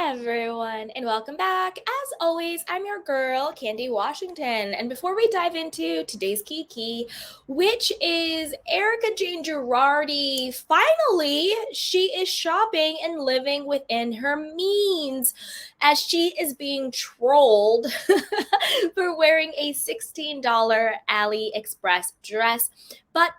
everyone, and welcome back. As always, I'm your girl, Candy Washington. And before we dive into today's Kiki, which is Erika Jayne Girardi, finally, she is shopping and living within her means as she is being trolled for wearing a $16 AliExpress dress. But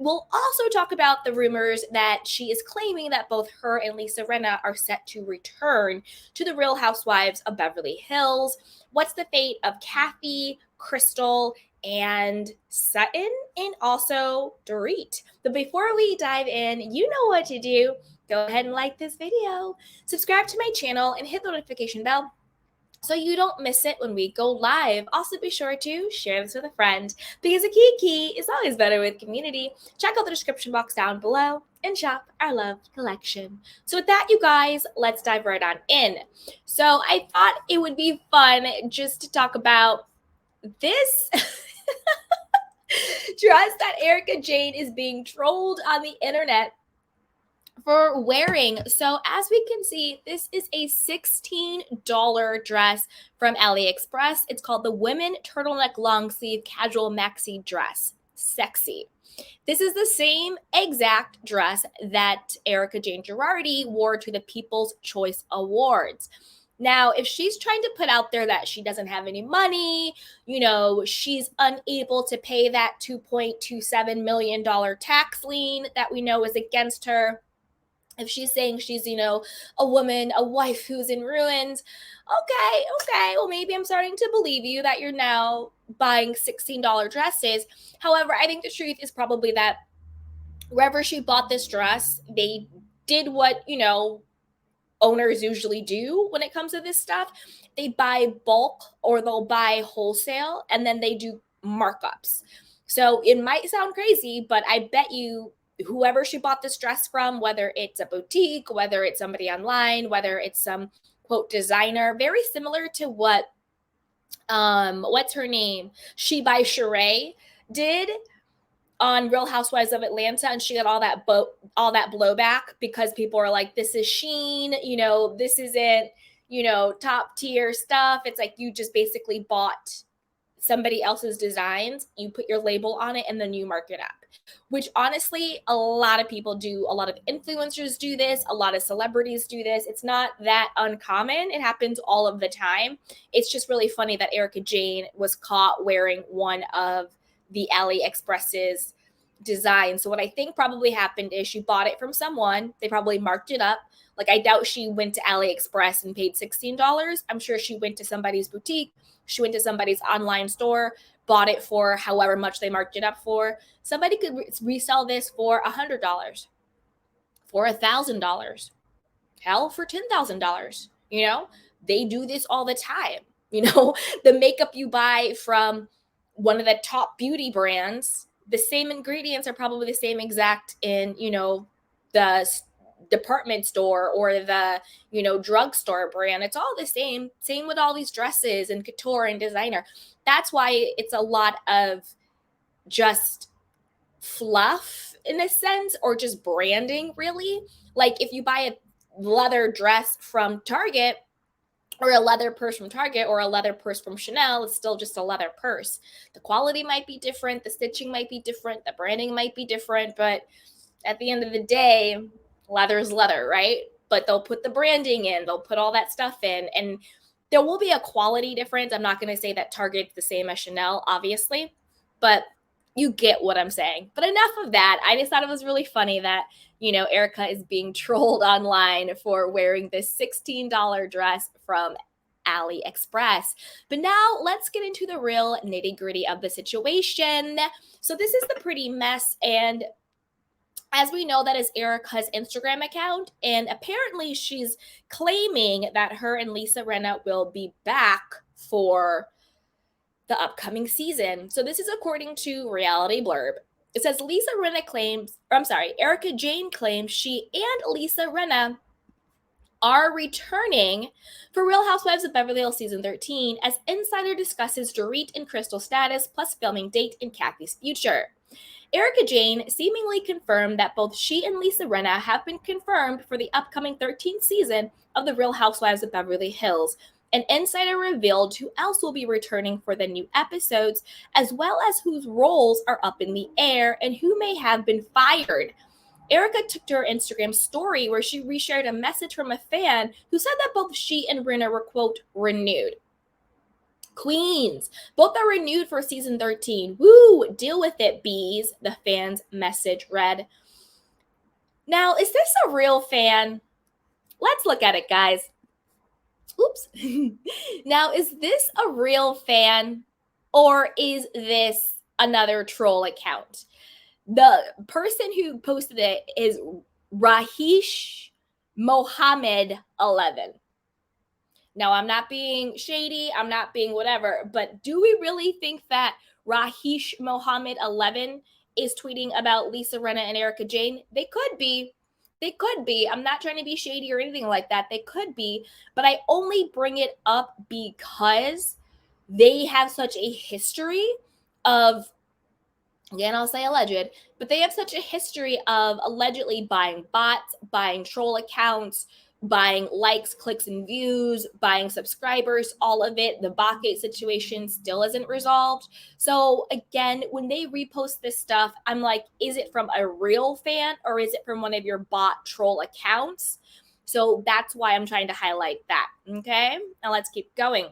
we'll also talk about the rumors that she is claiming that both her and Lisa Rinna are set to return to the Real Housewives of Beverly Hills. What's the fate of Kathy, Crystal, and Sutton, and also Dorit? But before we dive in, you know what to do. Go ahead and like this video, subscribe to my channel, and hit the notification bell so you don't miss it when we go live. Also, be sure to share this with a friend because a Kiki is always better with community. Check out the description box down below and shop our love collection. So with that, you guys, let's dive right on in. So I thought it would be fun just to talk about this dress that Erika Jayne is being trolled on the internet for wearing. So as we can see, this is a $16 dress from AliExpress. It's called the Women Turtleneck Long Sleeve Casual Maxi Dress. Sexy. This is the same exact dress that Erika Jayne Girardi wore to the People's Choice Awards. Now, if she's trying to put out there that she doesn't have any money, she's unable to pay that $2.27 million tax lien that we know is against her, if she's saying she's, a woman, a wife who's in ruins, okay, well, maybe I'm starting to believe you that you're now buying $16 dresses. However, I think the truth is probably that wherever she bought this dress, they did what, owners usually do when it comes to this stuff. They buy bulk or they'll buy wholesale and then they do markups. So it might sound crazy, but I bet you whoever she bought this dress from, whether it's a boutique, whether it's somebody online, whether it's some quote designer, very similar to what what's her name, She by Sheree did on Real Housewives of Atlanta, and she got all that blowback because people are like, this is Shein, this isn't, top tier stuff. It's like you just basically bought somebody else's designs, you put your label on it, and then you mark it up. Which honestly, a lot of people do. A lot of influencers do this. A lot of celebrities do this. It's not that uncommon. It happens all of the time. It's just really funny that Erika Jayne was caught wearing one of the AliExpress's designs. So what I think probably happened is she bought it from someone. They probably marked it up. Like, I doubt she went to AliExpress and paid $16. I'm sure she went to somebody's boutique. She went to somebody's online store, bought it for however much they marked it up for. Somebody could resell this for $100, for $1,000, hell, for $10,000. They do this all the time. The makeup you buy from one of the top beauty brands, the same ingredients are probably the same exact in, the department store or the drugstore brand. It's all the same with all these dresses and couture and designer. That's why it's a lot of just fluff in a sense, or just branding, really. Like if you buy a leather dress from Target, or a leather purse from Target, or a leather purse from Chanel, it's still just a leather purse. The quality might be different, the stitching might be different, the branding might be different, but at the end of the day, leather is leather, right? But they'll put the branding in, they'll put all that stuff in, and there will be a quality difference. I'm not going to say that Target's the same as Chanel, obviously, but you get what I'm saying. But enough of that. I just thought it was really funny that, Erika is being trolled online for wearing this $16 dress from AliExpress. But now let's get into the real nitty-gritty of the situation. So this is the pretty mess, and as we know, that is Erika's Instagram account, and apparently she's claiming that her and Lisa Rinna will be back for the upcoming season. So this is according to Reality Blurb. It says Erika Jayne claims she and Lisa Rinna are returning for Real Housewives of Beverly Hills Season 13 as Insider discusses Dorit and Crystal's status plus filming date and Kathy's future. Erika Jayne seemingly confirmed that both she and Lisa Rinna have been confirmed for the upcoming 13th season of The Real Housewives of Beverly Hills. An insider revealed who else will be returning for the new episodes, as well as whose roles are up in the air and who may have been fired. Erika took to her Instagram story where she reshared a message from a fan who said that both she and Rinna were, quote, renewed. Queens, both are renewed for season 13. Woo, deal with it, bees, the fan's message read. Now, is this a real fan? Let's look at it, guys. Oops. Now, is this a real fan or is this another troll account? The person who posted it is Rahish Mohammed 11. Now, I'm not being shady, I'm not being whatever, but do we really think that Rahish Mohammed 11 is tweeting about Lisa Rinna and Erika Jayne? They could be. They could be. I'm not trying to be shady or anything like that. They could be, but I only bring it up because they have such a history of, again, I'll say alleged, but they have such a history of allegedly buying bots, buying troll accounts, buying likes, clicks, and views, buying subscribers, all of it. The Botgate situation still isn't resolved. So again, when they repost this stuff, I'm like, is it from a real fan or is it from one of your bot troll accounts? So that's why I'm trying to highlight that. Okay, now let's keep going.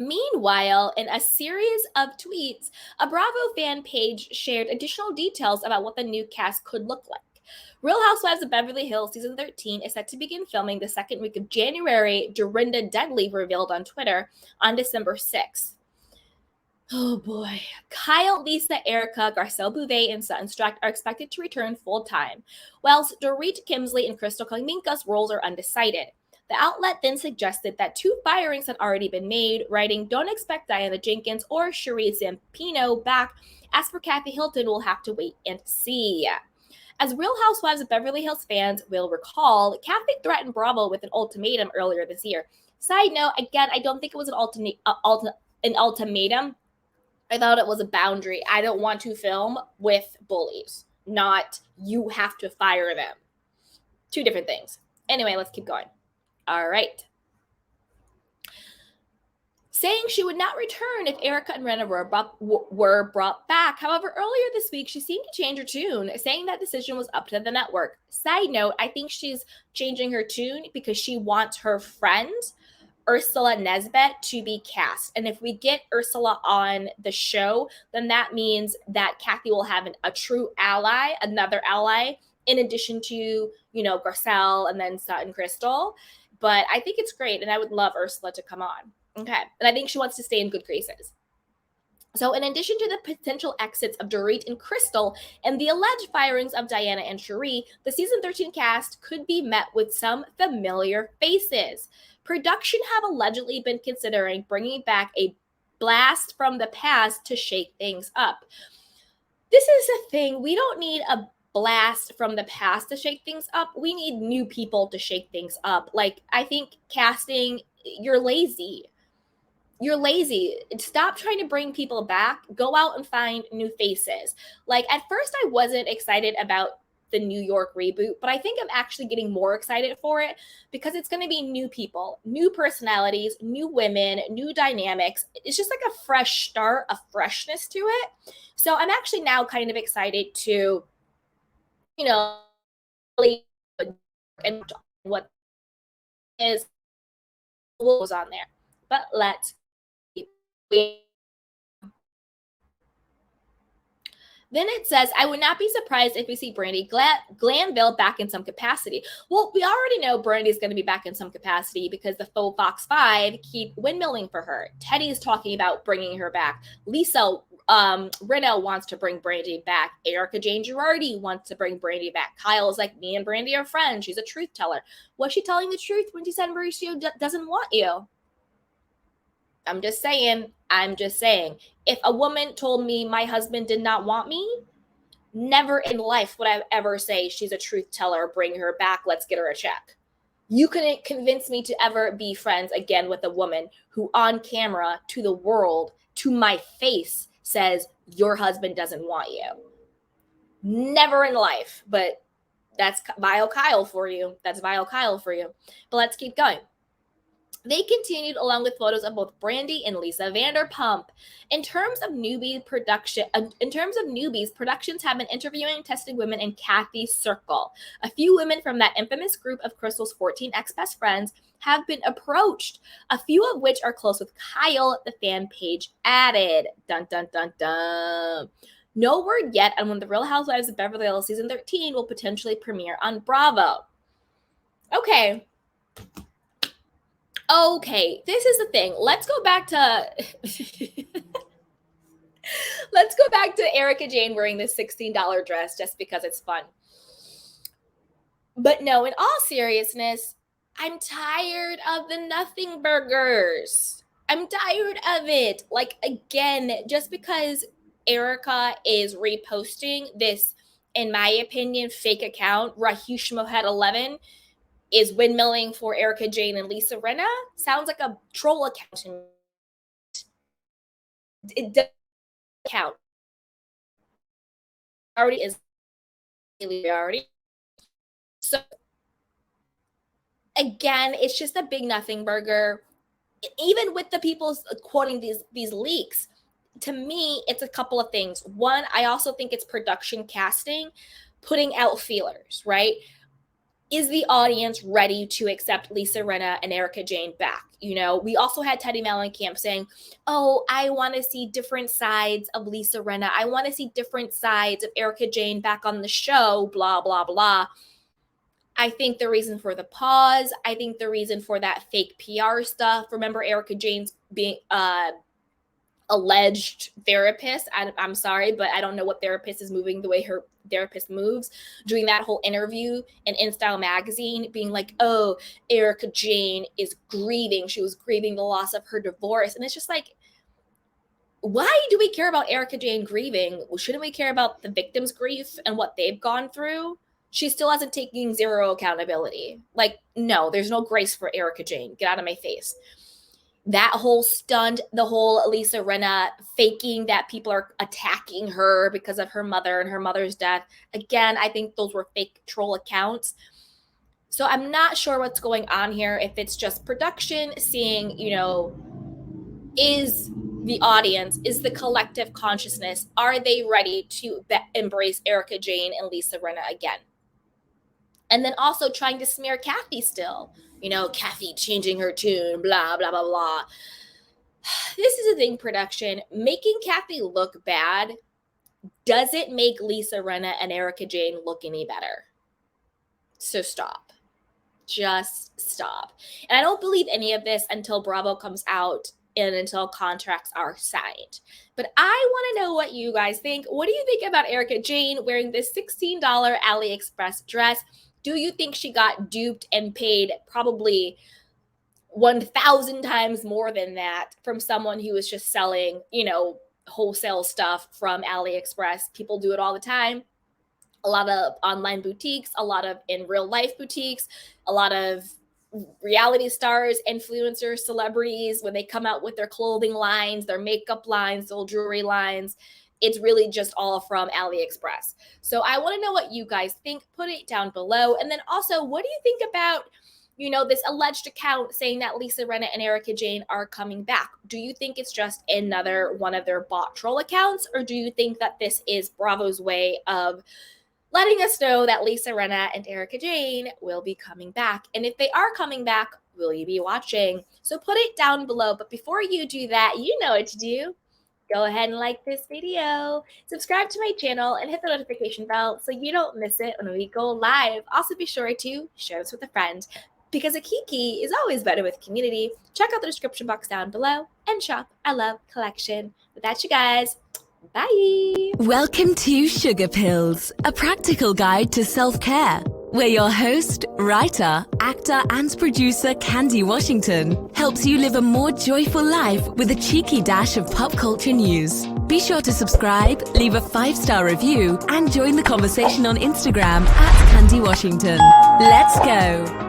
Meanwhile, in a series of tweets, a Bravo fan page shared additional details about what the new cast could look like. Real Housewives of Beverly Hills season 13 is set to begin filming the second week of January, Dorinda Deadly revealed on Twitter on December 6th. Oh boy. Kyle, Lisa, Erika, Garcelle Bouvet, and Sutton Strack are expected to return full-time, whilst Dorit Kimsley and Crystal Kaminka's roles are undecided. The outlet then suggested that 2 firings had already been made, writing, "Don't expect Diana Jenkins or Cherie Zampino back. As for Kathy Hilton, we'll have to wait and see." As Real Housewives of Beverly Hills fans will recall, Kathy threatened Bravo with an ultimatum earlier this year. Side note, again, I don't think it was an ultimatum. I thought it was a boundary. I don't want to film with bullies, not you have to fire them. 2 different things. Anyway, let's keep going. All right. Saying she would not return if Erika and Rinna were brought back. However, earlier this week, she seemed to change her tune, saying that decision was up to the network. Side note, I think she's changing her tune because she wants her friend, Ursula Nesbit, to be cast. And if we get Ursula on the show, then that means that Kathy will have a true ally, another ally, in addition to, Garcelle and then Sutton Crystal. But I think it's great, and I would love Ursula to come on. Okay, and I think she wants to stay in good graces. So in addition to the potential exits of Dorit and Crystal and the alleged firings of Diana and Cherie, the season 13 cast could be met with some familiar faces. Production have allegedly been considering bringing back a blast from the past to shake things up. This is the thing. We don't need a blast from the past to shake things up. We need new people to shake things up. Like, I think casting, you're lazy. You're lazy. Stop trying to bring people back. Go out and find new faces. Like, at first I wasn't excited about the New York reboot, but I think I'm actually getting more excited for it because it's going to be new people, new personalities, new women, new dynamics. It's just like a fresh start, a freshness to it. So I'm actually now kind of excited to, really and what is what was on there. But let's then it says, I would not be surprised if we see Brandi Glanville back in some capacity. Well, we already know Brandy's going to be back in some capacity because the faux Fox 5 keep windmilling for her. Teddy is talking about bringing her back. Lisa Rinna wants to bring Brandi back. Erika Jayne Girardi wants to bring Brandi back. Kyle is like, me and Brandi are friends. She's a truth teller. Was she telling the truth when she said Mauricio doesn't want you? I'm just saying. If a woman told me my husband did not want me, never in life would I ever say she's a truth teller, bring her back, let's get her a check. You couldn't convince me to ever be friends again with a woman who on camera, to the world, to my face, says your husband doesn't want you. Never in life, but that's Bio Kyle for you. That's Bio Kyle for you. But let's keep going. They continued along with photos of both Brandy and Lisa Vanderpump. In terms of newbies, productions have been interviewing and testing women in Kathy's circle. A few women from that infamous group of Crystal's 14 ex-best friends have been approached, a few of which are close with Kyle, the fan page added. Dun, dun, dun, dun. No word yet on when The Real Housewives of Beverly Hills season 13 will potentially premiere on Bravo. Okay, this is the thing. Let's go back to Erika Jayne wearing this $16 dress just because it's fun. But no, in all seriousness, I'm tired of the nothing burgers. I'm tired of it. Like, again, just because Erika is reposting this, in my opinion, fake account, Rahish Mohed 11, is windmilling for Erika Jayne and Lisa Rinna, sounds like a troll account. It doesn't count. Already is already. So again, it's just a big nothing burger. Even with the people quoting these leaks, to me, it's a couple of things. One, I also think it's production casting, putting out feelers, right? Is the audience ready to accept Lisa Rinna and Erika Jayne back? You know, we also had Teddy Mellencamp saying, oh, I want to see different sides of Lisa Rinna. I want to see different sides of Erika Jayne back on the show, blah, blah, blah. I think the reason for the pause, I think the reason for that fake PR stuff, remember Erika Jayne's being alleged therapist. I'm sorry, but I don't know what therapist is moving the way her therapist moves, doing that whole interview in InStyle magazine, being like, oh, Erika Jayne is grieving. She was grieving the loss of her divorce. And it's just like, why do we care about Erika Jayne grieving? Shouldn't we care about the victim's grief and what they've gone through? She still hasn't taken zero accountability. Like, no, there's no grace for Erika Jayne. Get out of my face. That whole stunt, the whole Lisa Rinna faking that people are attacking her because of her mother and her mother's death. Again, I think those were fake troll accounts. So I'm not sure what's going on here. If it's just production, seeing, you know, is the audience, is the collective consciousness, are they ready to embrace Erika Jayne and Lisa Rinna again? And then also trying to smear Kathy still. You know, Kathy changing her tune, blah, blah, blah, blah. This is the thing, production. Making Kathy look bad doesn't make Lisa Rinna and Erika Jayne look any better. So stop. Just stop. And I don't believe any of this until Bravo comes out and until contracts are signed. But I want to know what you guys think. What do you think about Erika Jayne wearing this $16 AliExpress dress? Do you think she got duped and paid probably 1,000 times more than that from someone who was just selling, you know, wholesale stuff from AliExpress? People do it all the time. A lot of online boutiques, a lot of in real life boutiques, a lot of reality stars, influencers, celebrities, when they come out with their clothing lines, their makeup lines, their jewelry lines, it's really just all from AliExpress. So I want to know what you guys think. Put it down below. And then also, what do you think about, you know, this alleged account saying that Lisa Rinna and Erika Jayne are coming back? Do you think it's just another one of their bot troll accounts? Or do you think that this is Bravo's way of letting us know that Lisa Rinna and Erika Jayne will be coming back? And if they are coming back, will you be watching? So put it down below. But before you do that, you know what to do. Go ahead and like this video, subscribe to my channel, and hit the notification bell so you don't miss it when we go live. Also, be sure to share this with a friend, because a kiki is always better with community. Check out the description box down below and shop I Love collection. With that, you guys, bye. Welcome to Sugar Pills, a practical guide to self-care, where your host, writer, actor, and producer Candy Washington helps you live a more joyful life with a cheeky dash of pop culture news. Be sure to subscribe, leave a 5-star review, and join the conversation on Instagram @Candy Washington. Let's go.